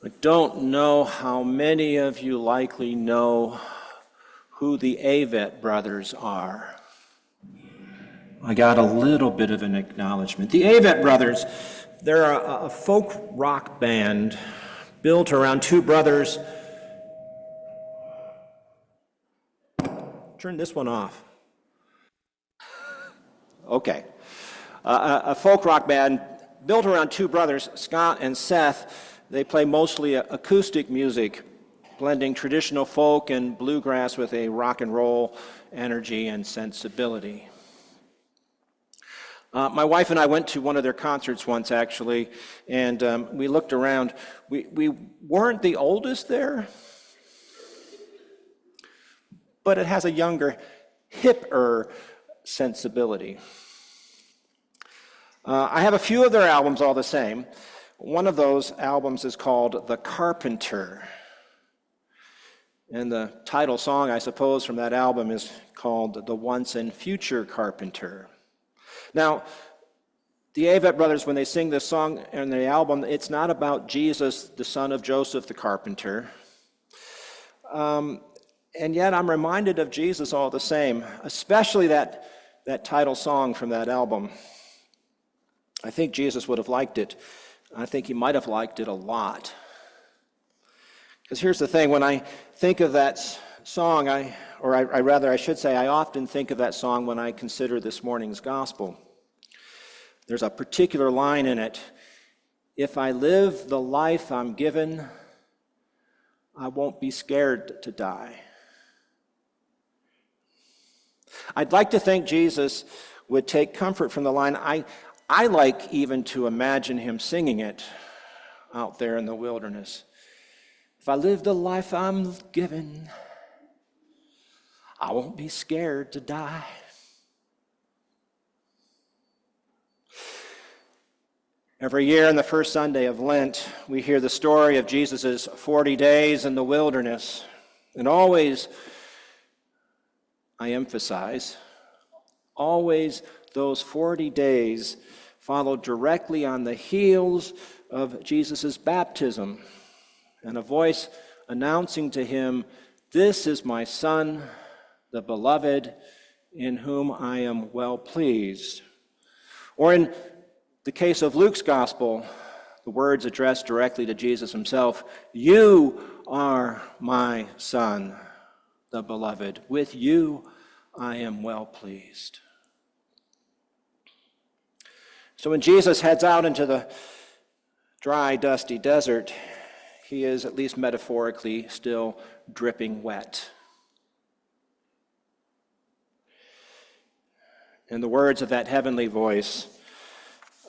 I don't know how many of you likely know who the Avett brothers are. I got a little bit of an acknowledgement. The Avett brothers, they're a folk rock band built around two brothers. Turn this one off. Okay. A folk rock band built around two brothers, Scott and Seth. They play mostly acoustic music, blending traditional folk and bluegrass with a rock and roll energy and sensibility. My wife and I went to one of their concerts once, actually, and we looked around. We weren't the oldest there, but it has a younger, hipper sensibility. I have a few of their albums all the same. One of those albums is called The Carpenter. And the title song, I suppose, from that album is called The Once and Future Carpenter. Now, the Avett brothers, when they sing this song in the album, it's not about Jesus, the son of Joseph the carpenter. And yet I'm reminded of Jesus all the same, especially that title song from that album. I think Jesus would have liked it. I think he might have liked it a lot. Because here's the thing, when I think of that song, I often think of that song when I consider this morning's gospel. There's a particular line in it. If I live the life I'm given, I won't be scared to die. I'd like to think Jesus would take comfort from the line. I like even to imagine him singing it out there in the wilderness. If I live the life I'm given, I won't be scared to die. Every year on the first Sunday of Lent, we hear the story of Jesus' 40 days in the wilderness. And always, I emphasize, always those 40 days followed directly on the heels of Jesus' baptism and a voice announcing to him, "This is my Son, the beloved, in whom I am well pleased." Or in the case of Luke's gospel, the words addressed directly to Jesus himself, "You are my Son, the beloved. With you I am well pleased." So when Jesus heads out into the dry, dusty desert, he is, at least metaphorically, still dripping wet. And the words of that heavenly voice,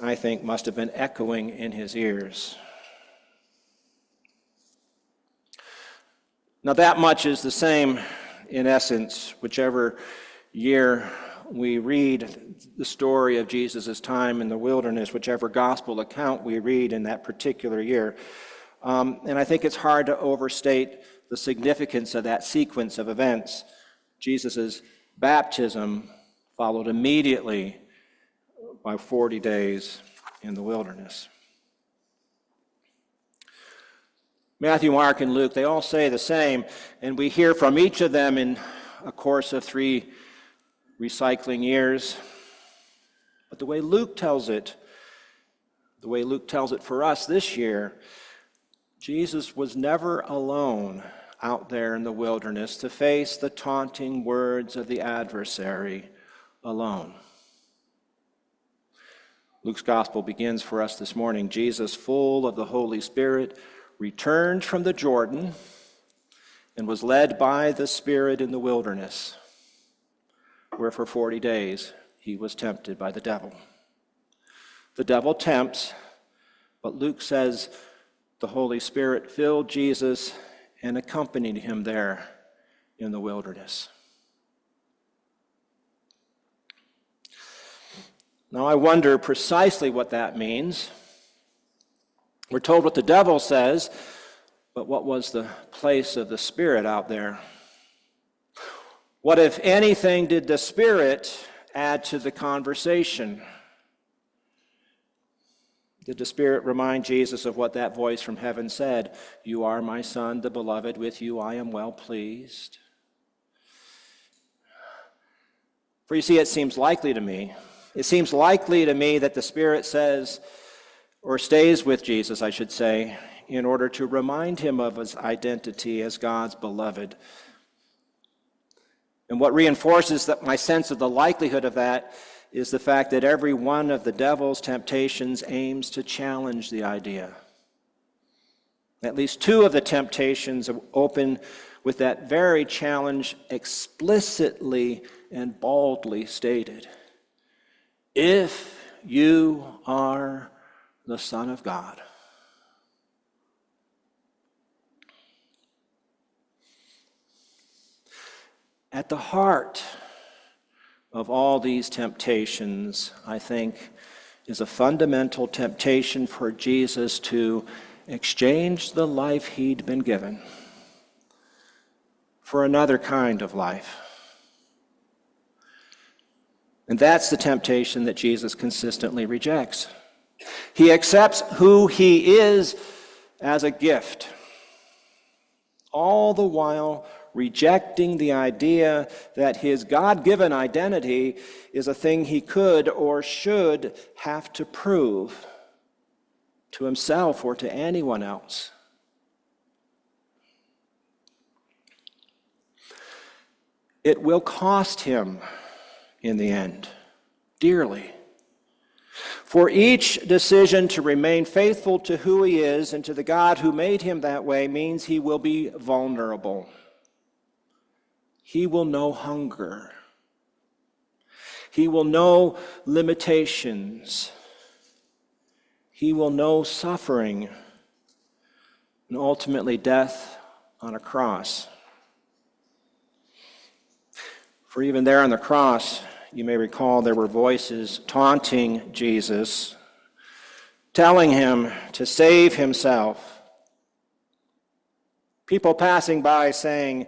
I think, must have been echoing in his ears. Now that much is the same in essence, whichever year we read the story of Jesus' time in the wilderness, whichever gospel account we read in that particular year. And I think it's hard to overstate the significance of that sequence of events. Jesus' baptism followed immediately by 40 days in the wilderness. Matthew, Mark, and Luke, they all say the same, and we hear from each of them in a course of 3 recycling years. But the way Luke tells it for us this year, Jesus was never alone out there in the wilderness to face the taunting words of the adversary alone. Luke's gospel begins for us this morning. Jesus, full of the Holy Spirit, returned from the Jordan and was led by the Spirit in the wilderness, where for 40 days he was tempted by the devil. The devil tempts, but Luke says the Holy Spirit filled Jesus and accompanied him there in the wilderness. Now I wonder precisely what that means. We're told what the devil says, but what was the place of the Spirit out there? What, if anything, did the Spirit add to the conversation? Did the Spirit remind Jesus of what that voice from heaven said? You are my Son, the beloved, with you I am well pleased. For you see, it seems likely to me that the Spirit says, or stays with Jesus, I should say, in order to remind him of his identity as God's beloved. And what reinforces my sense of the likelihood of that is the fact that every one of the devil's temptations aims to challenge the idea. At least two of the temptations open with that very challenge explicitly and boldly stated. If you are the Son of God. At the heart of all these temptations, I think, is a fundamental temptation for Jesus to exchange the life he'd been given for another kind of life. And that's the temptation that Jesus consistently rejects. He accepts who he is as a gift, all the while rejecting the idea that his God-given identity is a thing he could or should have to prove to himself or to anyone else. It will cost him in the end, dearly. For each decision to remain faithful to who he is and to the God who made him that way means he will be vulnerable. He will know hunger. He will know limitations. He will know suffering and ultimately death on a cross. For even there on the cross, you may recall there were voices taunting Jesus, telling him to save himself. People passing by saying,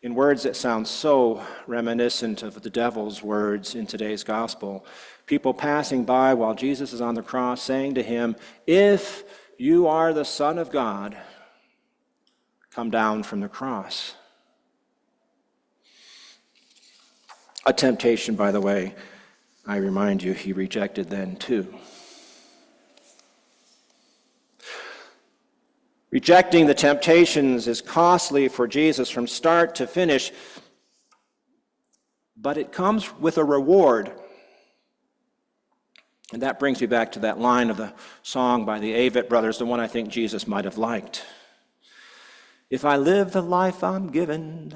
in words that sound so reminiscent of the devil's words in today's gospel, people passing by while Jesus is on the cross saying to him, if you are the Son of God, come down from the cross. A temptation, by the way, I remind you, he rejected then too. Rejecting the temptations is costly for Jesus from start to finish, but it comes with a reward. And that brings me back to that line of the song by the Avett Brothers, the one I think Jesus might have liked. If I live the life I'm given,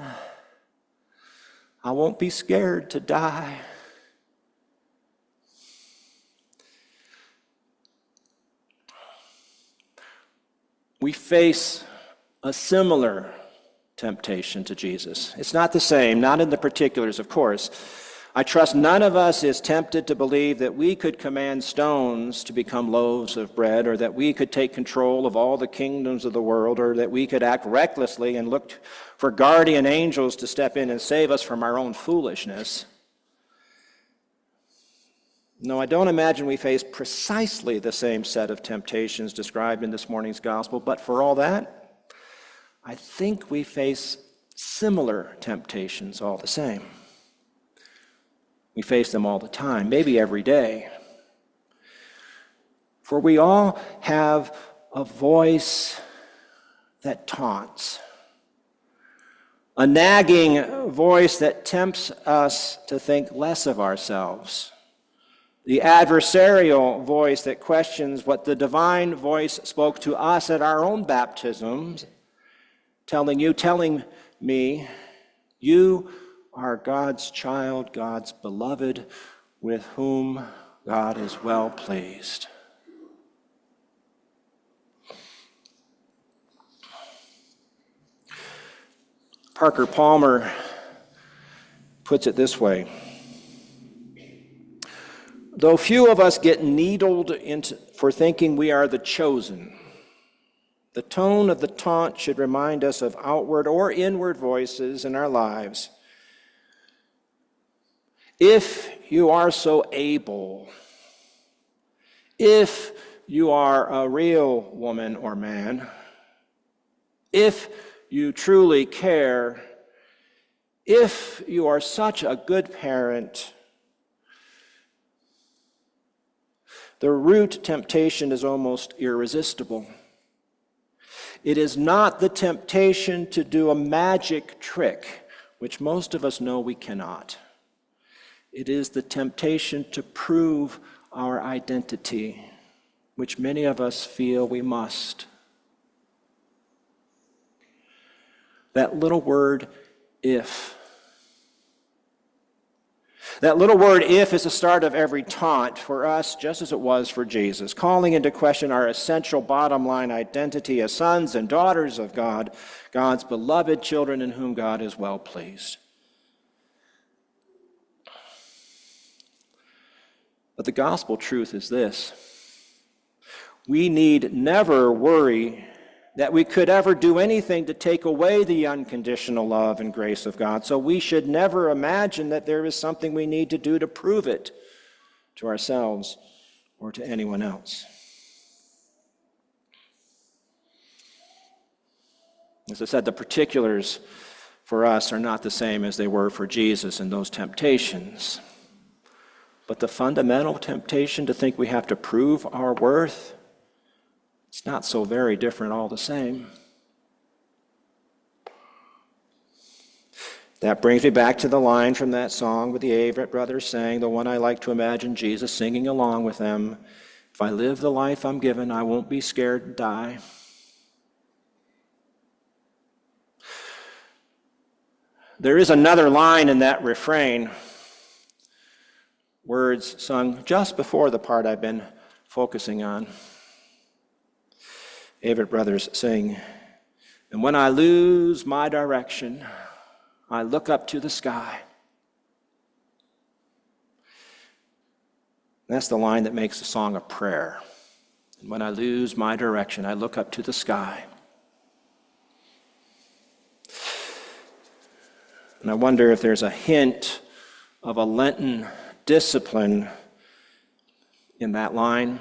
I won't be scared to die. We face a similar temptation to Jesus. It's not the same, not in the particulars, of course. I trust none of us is tempted to believe that we could command stones to become loaves of bread, or that we could take control of all the kingdoms of the world, or that we could act recklessly and look for guardian angels to step in and save us from our own foolishness. No, I don't imagine we face precisely the same set of temptations described in this morning's gospel, but for all that, I think we face similar temptations all the same. We face them all the time, maybe every day. For we all have a voice that taunts, a nagging voice that tempts us to think less of ourselves, the adversarial voice that questions what the divine voice spoke to us at our own baptisms, telling me, you are God's child, God's beloved, with whom God is well pleased. Parker Palmer puts it this way: though few of us get needled for thinking we are the chosen, the tone of the taunt should remind us of outward or inward voices in our lives. If you are so able, if you are a real woman or man, if you truly care, if you are such a good parent, the root temptation is almost irresistible. It is not the temptation to do a magic trick, which most of us know we cannot. It is the temptation to prove our identity, which many of us feel we must. That little word, if. That little word, if, is the start of every taunt for us, just as it was for Jesus, calling into question our essential bottom line identity as sons and daughters of God, God's beloved children in whom God is well pleased. But the gospel truth is this: we need never worry that we could ever do anything to take away the unconditional love and grace of God. So we should never imagine that there is something we need to do to prove it to ourselves or to anyone else. As I said, the particulars for us are not the same as they were for Jesus in those temptations. But the fundamental temptation to think we have to prove our worth, it's not so very different all the same. That brings me back to the line from that song with the Avett brothers sang, the one I like to imagine Jesus singing along with them. If I live the life I'm given, I won't be scared to die. There is another line in that refrain, words sung just before the part I've been focusing on. Avett brothers sing, and when I lose my direction, I look up to the sky. That's the line that makes the song a prayer. And when I lose my direction, I look up to the sky. And I wonder if there's a hint of a Lenten discipline in that line.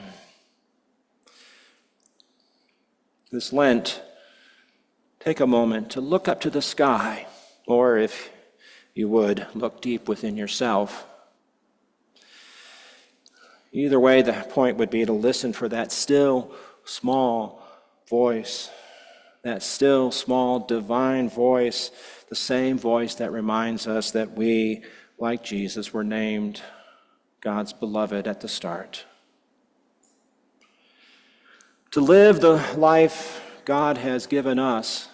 This Lent, take a moment to look up to the sky, or if you would, look deep within yourself. Either way, the point would be to listen for that still, small voice, that still, small, divine voice, the same voice that reminds us that we, like Jesus, were named God's beloved at the start. To live the life God has given us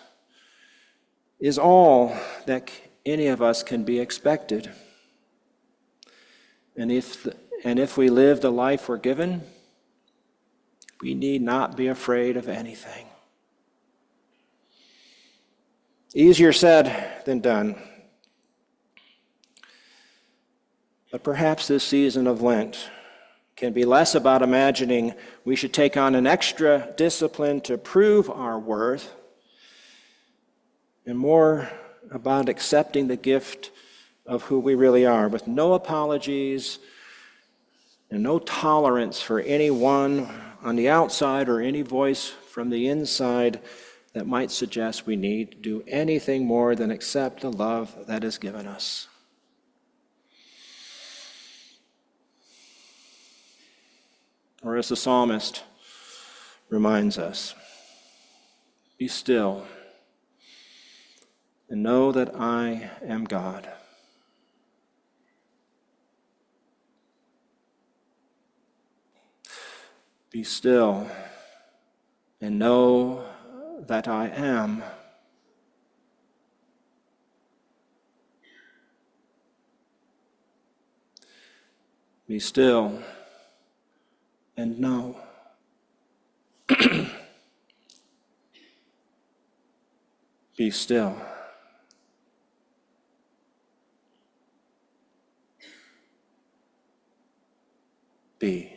is all that any of us can be expected. And if we live the life we're given, we need not be afraid of anything. Easier said than done. But perhaps this season of Lent can be less about imagining we should take on an extra discipline to prove our worth, and more about accepting the gift of who we really are, with no apologies and no tolerance for anyone on the outside or any voice from the inside that might suggest we need to do anything more than accept the love that is given us. Or as the psalmist reminds us, be still and know that I am God. Be still and know that I am. Be still and know. Be still. Be.